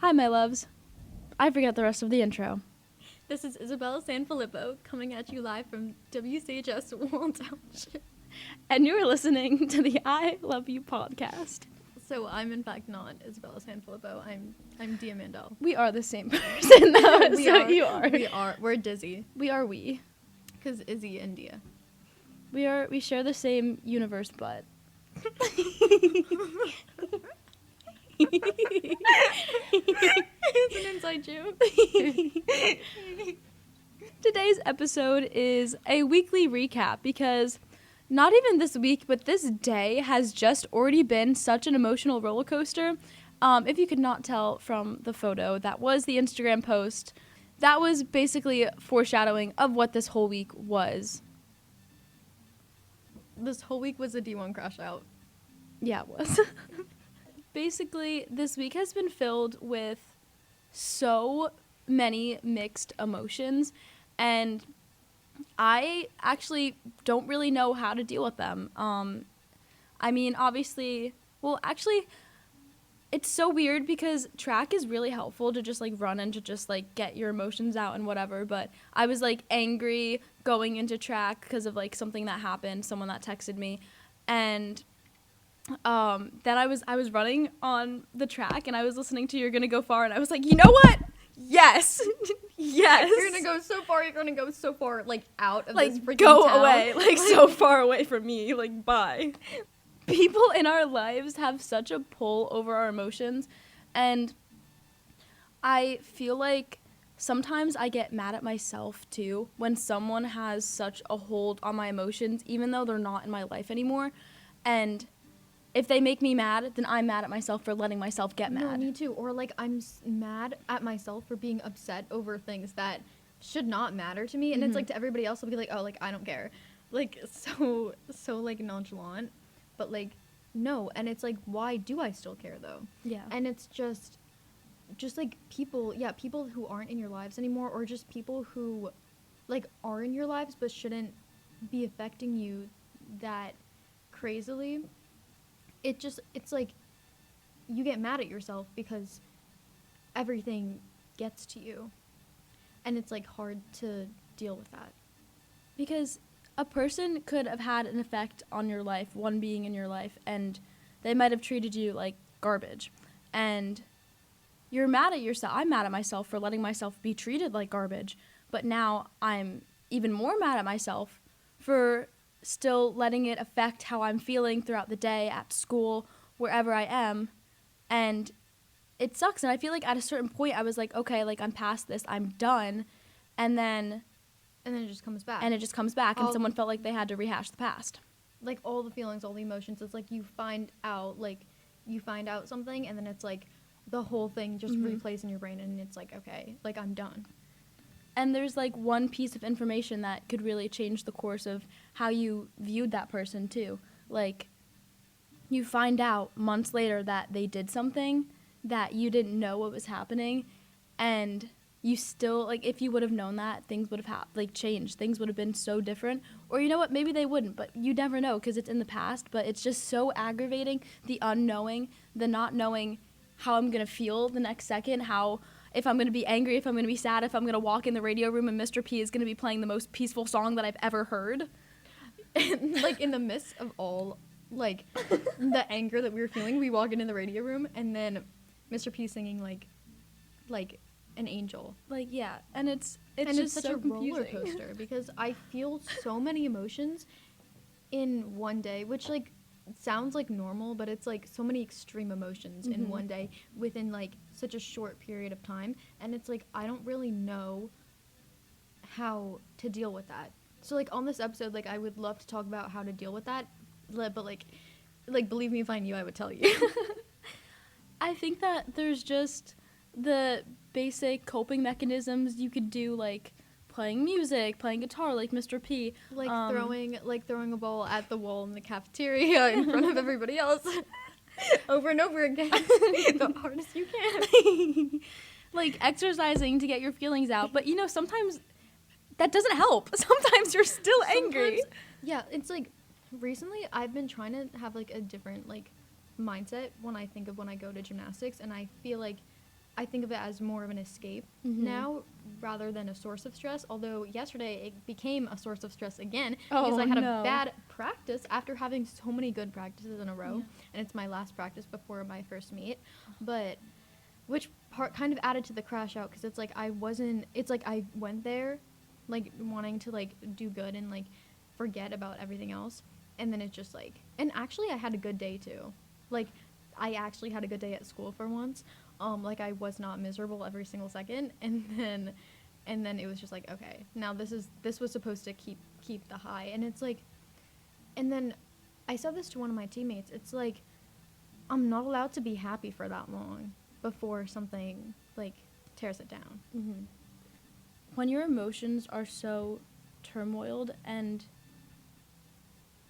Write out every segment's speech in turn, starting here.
Hi, my loves. I forget the rest of the intro. This is Isabella Sanfilippo coming at you live from WCHS Wall Township. And you are listening to the I Love You podcast. So I'm in fact not Isabella Sanfilippo. I'm Dia Mandel. We are the same person, though. We so are. You are. We are. We're Dizzy. We are we. Because Izzy and Dia. We share the same universe, but. It's an inside joke. Today's episode is a weekly recap because not even this week, but this day has just already been such an emotional roller coaster. If you could not tell from the photo, that was the Instagram post. That was basically foreshadowing of what this whole week was. This whole week was a D1 crash out. Yeah, it was. Basically, this week has been filled with so many mixed emotions, and I actually don't really know how to deal with them. I mean, obviously, it's so weird because track is really helpful to just, like, run and to just, like, get your emotions out and whatever, but I was, like, angry going into track because of, like, something that happened, someone that texted me, and then I was running on the track and I was listening to You're Gonna Go Far and I was like, you know what? Yes. Yes. You're gonna go so far, like, out of like, this freaking go town. away. Like, so far away from me. Like, bye. People in our lives have such a pull over our emotions, and I feel like sometimes I get mad at myself too when someone has such a hold on my emotions, even though they're not in my life anymore. And if they make me mad, then I'm mad at myself for letting myself get mad. No, me too. Or, like, I'm mad at myself for being upset over things that should not matter to me. And it's, like, to everybody else, I'll be like, oh, like, I don't care. Like, so, like, nonchalant. But, like, no. And it's, like, why do I still care, though? Yeah. And it's just, like, people who aren't in your lives anymore, or just people who, like, are in your lives but shouldn't be affecting you that crazily. It's like you get mad at yourself because everything gets to you, and it's, like, hard to deal with that. Because a person could have had an effect on your life, one being in your life, and they might have treated you like garbage. And you're mad at yourself. I'm mad at myself for letting myself be treated like garbage. But now I'm even more mad at myself for still letting it affect how I'm feeling throughout the day, at school, wherever I am. And it sucks. And I feel like at a certain point I was like, okay, like, I'm past this, I'm done. And then it just comes back. And someone felt like they had to rehash the past. Like, all the feelings, all the emotions, it's like you find out something, and then it's like the whole thing just replays in your brain, and it's like, okay, like, I'm done. And there's, like, one piece of information that could really change the course of how you viewed that person, too. Like, you find out months later that they did something that you didn't know what was happening, and you still, like, if you would have known that, things would have, changed. Things would have been so different. Or, you know what, maybe they wouldn't, but you never know because it's in the past. But it's just so aggravating, the unknowing, the not knowing how I'm going to feel the next second, if I'm going to be angry, if I'm going to be sad, if I'm going to walk in the radio room and Mr. P is going to be playing the most peaceful song that I've ever heard. And, like, in the midst of all, like, the anger that we were feeling, we walk into the radio room, and then Mr. P singing, like an angel. Like, yeah, and it's just such so a roller confusing. coaster Because I feel so many emotions in one day, which, like, sounds like normal, but it's, like, so many extreme emotions in one day within, like, such a short period of time, and it's like I don't really know how to deal with that. So, like, on this episode, like, I would love to talk about how to deal with that, but like believe me, if I knew, I would tell you. I think that there's just the basic coping mechanisms you could do, like playing music, playing guitar, like Mr. P. Like, throwing a ball at the wall in the cafeteria in front of everybody else over and over again, the hardest you can. Like, exercising to get your feelings out. But, you know, sometimes that doesn't help. Sometimes you're still angry. Yeah, it's like, recently I've been trying to have, like, a different, like, mindset when I think of when I go to gymnastics, and I feel like I think of it as more of an escape now rather than a source of stress. Although yesterday it became a source of stress again because I had a bad practice after having so many good practices in a row, and it's my last practice before my first meet. But which part kind of added to the crash out because it's like I went there like wanting to like do good and like forget about everything else, and then it's just like, and actually I had a good day too. Like I actually had a good day at school for once. Like I was not miserable every single second, and then it was just like, okay, now this was supposed to keep the high, and it's like, and then I said this to one of my teammates. It's like I'm not allowed to be happy for that long before something like tears it down. When your emotions are so turmoiled and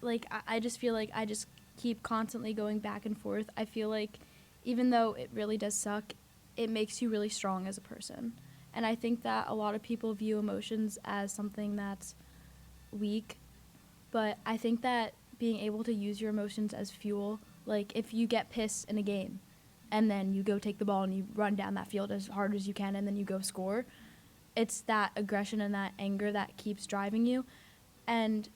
like I just feel like I just keep constantly going back and forth, I feel like even though it really does suck, it makes you really strong as a person. And I think that a lot of people view emotions as something that's weak, but I think that being able to use your emotions as fuel, like if you get pissed in a game and then you go take the ball and you run down that field as hard as you can and then you go score, it's that aggression and that anger that keeps driving you. And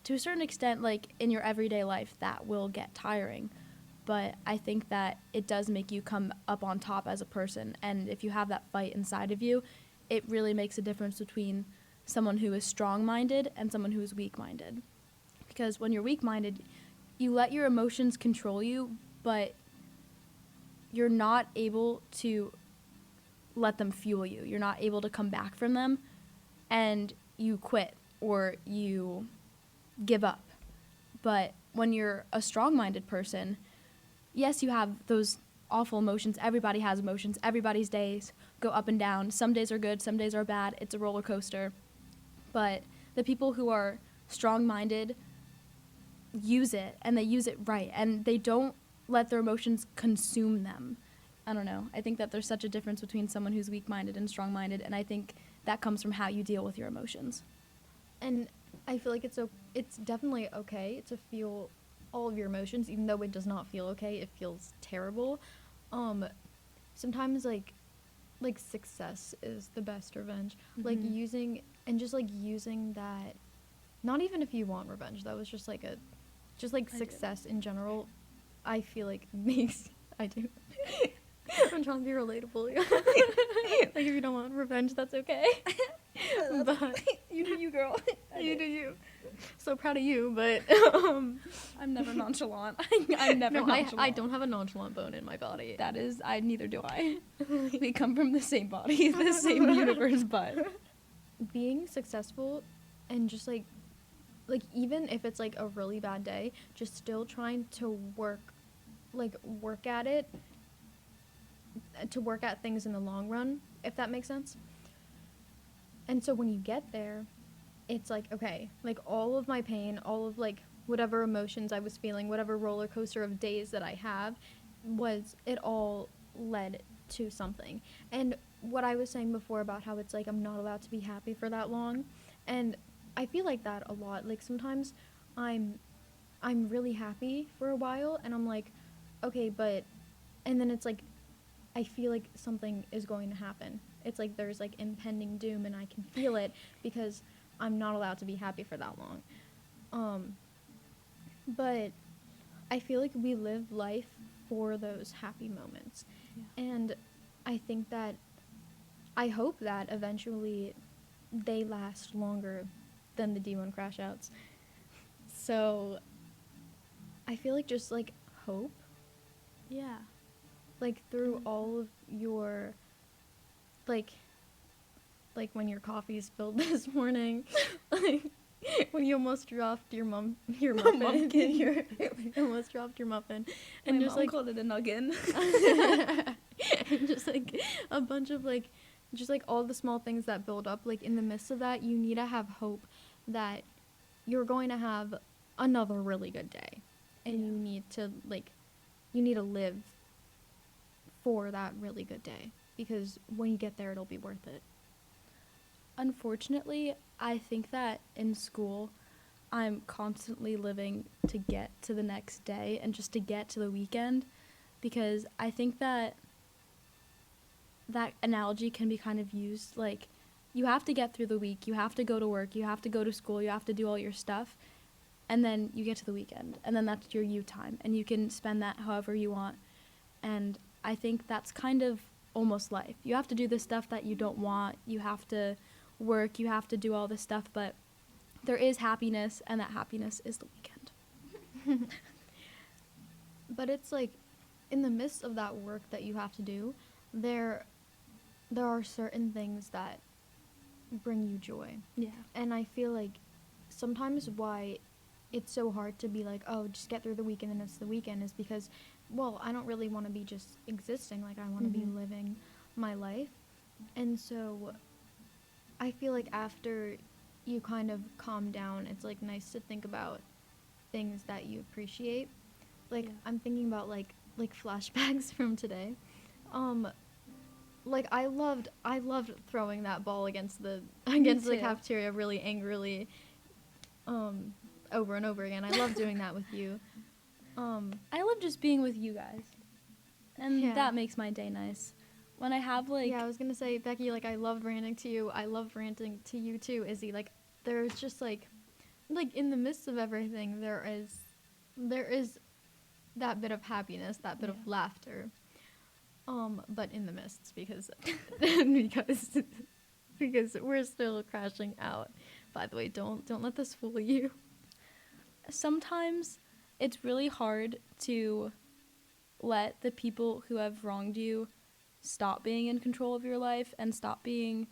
to a certain extent, like in your everyday life, that will get tiring. But I think that it does make you come up on top as a person. And if you have that fight inside of you, it really makes a difference between someone who is strong-minded and someone who is weak-minded. Because when you're weak-minded, you let your emotions control you, but you're not able to let them fuel you. You're not able to come back from them, and you quit or you give up. But when you're a strong-minded person, yes, you have those awful emotions. Everybody has emotions. Everybody's days go up and down. Some days are good, some days are bad. It's a roller coaster. But the people who are strong-minded use it, and they use it right, and they don't let their emotions consume them. I don't know. I think that there's such a difference between someone who's weak-minded and strong-minded, and I think that comes from how you deal with your emotions. And I feel like it's definitely okay to feel all of your emotions, even though it does not feel okay. It feels terrible. Sometimes like success is the best revenge. Like using that. Not even if you want revenge. That was just like success in general. I feel like makes I do. I'm trying to be relatable. Like if you don't want revenge, that's okay. But You do you, girl. you do you. So proud of you, but I'm never nonchalant. I'm never nonchalant. I don't have a nonchalant bone in my body. That is, neither do I. We come from the same body, the same universe, but being successful and just like even if it's like a really bad day, just still trying to work at it, to work at things in the long run, if that makes sense. And so when you get there, it's like, okay, like all of my pain, all of like whatever emotions I was feeling, whatever roller coaster of days that I have, it all led to something. And what I was saying before about how it's like I'm not allowed to be happy for that long, and I feel like that a lot. Like sometimes I'm really happy for a while, and I'm like, okay, and then it's like I feel like something is going to happen. It's like there's like impending doom, and I can feel it because I'm not allowed to be happy for that long. But I feel like we live life for those happy moments. Yeah. And I think that I hope that eventually they last longer than the D1 crash outs. So I feel like just like hope. yeah. Like through all of your like when your coffee spilled this morning, like when you almost dropped your muffin, you almost dropped your muffin, and My just mom like called it a noggin. and just like a bunch of like just like all the small things that build up. Like in the midst of that, you need to have hope that you're going to have another really good day, and you need to live for that really good day, because when you get there, it'll be worth it. Unfortunately, I think that in school, I'm constantly living to get to the next day and just to get to the weekend, because I think that that analogy can be kind of used. Like, you have to get through the week, you have to go to work, you have to go to school, you have to do all your stuff, and then you get to the weekend, and then that's your you time, and you can spend that however you want. And I think that's kind of almost life. You have to do the stuff that you don't want, you have to work, you have to do all this stuff, but there is happiness, and that happiness is the weekend. But it's like, in the midst of that work that you have to do, there are certain things that bring you joy. Yeah. And I feel like sometimes why it's so hard to be like, oh, just get through the weekend and it's the weekend, is because, well, I don't really want to be just existing. Like, I want to be Mhm. living my life. And so I feel like after you kind of calm down, it's like nice to think about things that you appreciate. Like, Yeah. I'm thinking about like flashbacks from today. Like, I loved throwing that ball against the too. cafeteria really angrily, over and over again. I love doing that with you. I love just being with you guys, and Yeah. that makes my day nice. When I have, like, Yeah, I was gonna say, Becky, like, I loved ranting to you. I love ranting to you too, Izzy. Like, there's just like in the midst of everything, there is that bit of happiness, that bit Yeah. of laughter. But in the midst, because because because we're still crashing out. By the way, don't let this fool you. sometimes it's really hard to let the people who have wronged you stop being in control of your life and stop being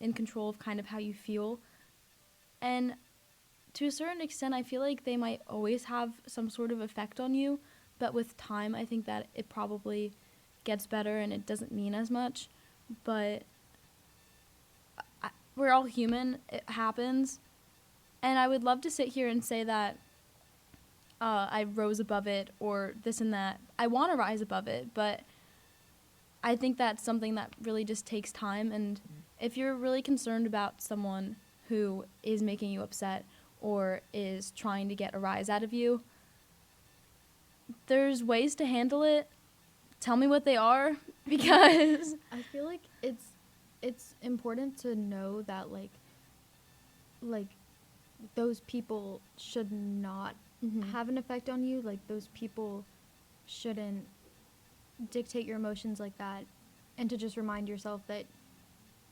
in control of kind of how you feel. And to a certain extent, I feel like they might always have some sort of effect on you, but with time, I think that it probably gets better and it doesn't mean as much. But we're all human, it happens. And I would love to sit here and say that I rose above it or this and that. I want to rise above it, but I think that's something that really just takes time. And if you're really concerned about someone who is making you upset or is trying to get a rise out of you, there's ways to handle it. Tell me what they are, because I feel like it's important to know that like those people should not have an effect on you. Like, those people shouldn't dictate your emotions like that, and to just remind yourself that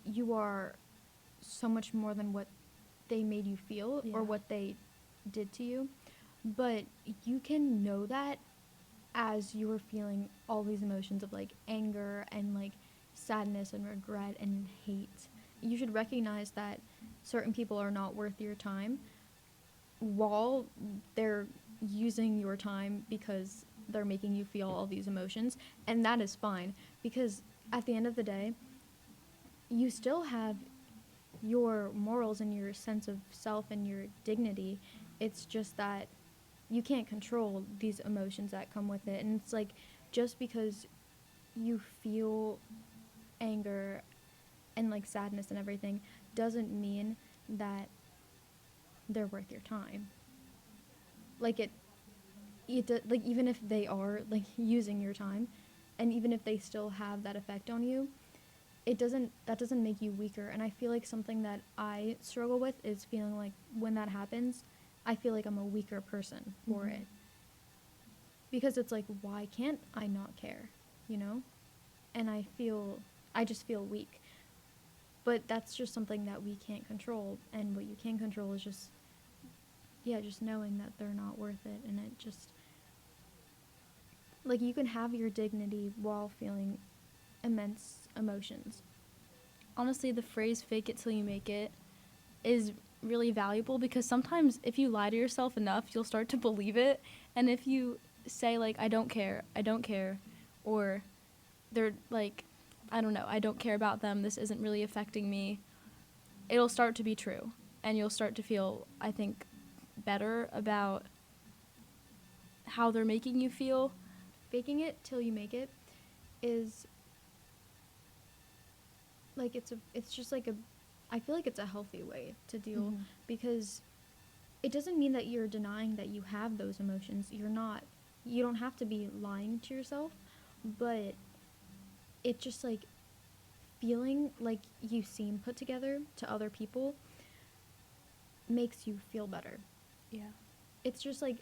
you are so much more than what they made you feel Yeah. or what they did to you. But you can know that as you're feeling all these emotions of like anger and like sadness and regret and hate. You should recognize that certain people are not worth your time while they're using your time because they're making you feel all these emotions, and that is fine, because at the end of the day, you still have your morals and your sense of self and your dignity. It's just that you can't control these emotions that come with it. And it's like, just because you feel anger and like sadness and everything doesn't mean that they're worth your time. Like, like, even if they are like using your time, and even if they still have that effect on you, that doesn't make you weaker. And I feel like something that I struggle with is feeling like when that happens, I feel like I'm a weaker person for it. Because it's like, why can't I not care, you know? And I just feel weak. But that's just something that we can't control, and what you can control is just knowing that they're not worth it. And it just, like, you can have your dignity while feeling immense emotions. honestly, the phrase "fake it till you make it" is really valuable, because sometimes if you lie to yourself enough, you'll start to believe it. And if you say, like, I don't care, or they're like, I don't know, I don't care about them, this isn't really affecting me, it'll start to be true. And you'll start to feel, I think, better about how they're making you feel. Faking it till you make it is like, it's just like I feel like it's a healthy way to deal, because it doesn't mean that you're denying that you have those emotions. You don't have to be lying to yourself, but it just, like, feeling like you seem put together to other people makes you feel better. Yeah. It's just like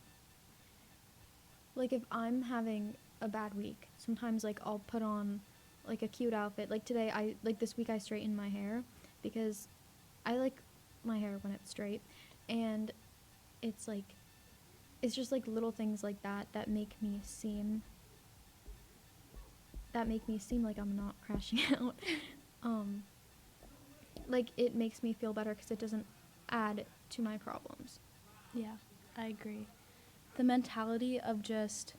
if I'm having a bad week, sometimes like I'll put on like a cute outfit. Like today, this week I straightened my hair because I like my hair when it's straight, and it's just like little things like that that make me seem like I'm not crashing out. Like it makes me feel better because it doesn't add to my problems. Yeah, I agree. The mentality of just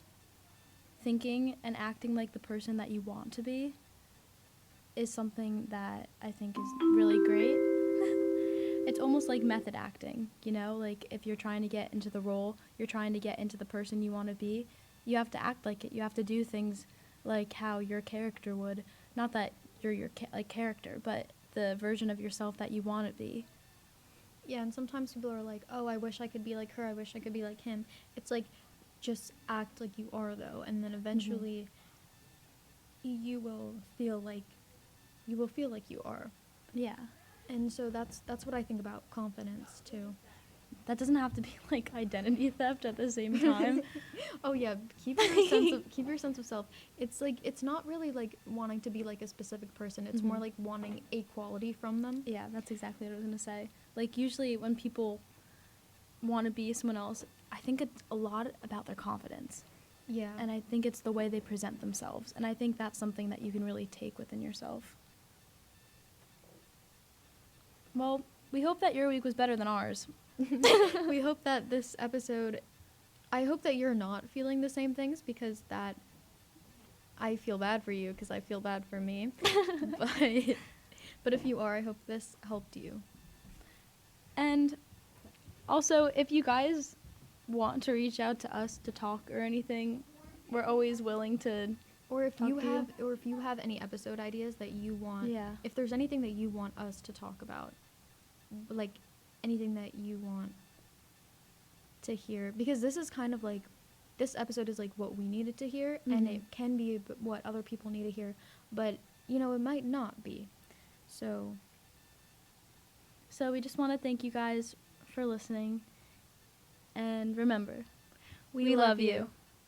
thinking and acting like the person that you want to be is something that I think is really great. It's almost like method acting, you know? Like if you're trying to get into the role, you're trying to get into the person you want to be, you have to act like it. You have to do things like how your character would. Not that you're your character, but the version of yourself that you want to be. Yeah, and sometimes people are like, "Oh, I wish I could be like her. I wish I could be like him." It's like just act like you are though, and then eventually you will feel like you are. Yeah. And so that's what I think about confidence too. That doesn't have to be like identity theft at the same time. Oh yeah, keep your sense of self. It's like it's not really like wanting to be like a specific person. It's more like wanting a quality from them. Yeah, that's exactly what I was going to say. Like usually when people want to be someone else, I think it's a lot about their confidence. Yeah. And I think it's the way they present themselves. And I think that's something that you can really take within yourself. Well, we hope that your week was better than ours. We hope that this episode, I hope that you're not feeling the same things, because that I feel bad for you because I feel bad for me. But if you are, I hope this helped you. And also, if you guys want to reach out to us to talk or anything, we're always willing to. Or if Talk you to you. have any episode ideas that you want, Yeah. if there's anything that you want us to talk about, like anything that you want to hear, because this is kind of like, this episode is like what we needed to hear, and it can be what other people need to hear, but you know, it might not be. So we just want to thank you guys for listening. And remember, we love you.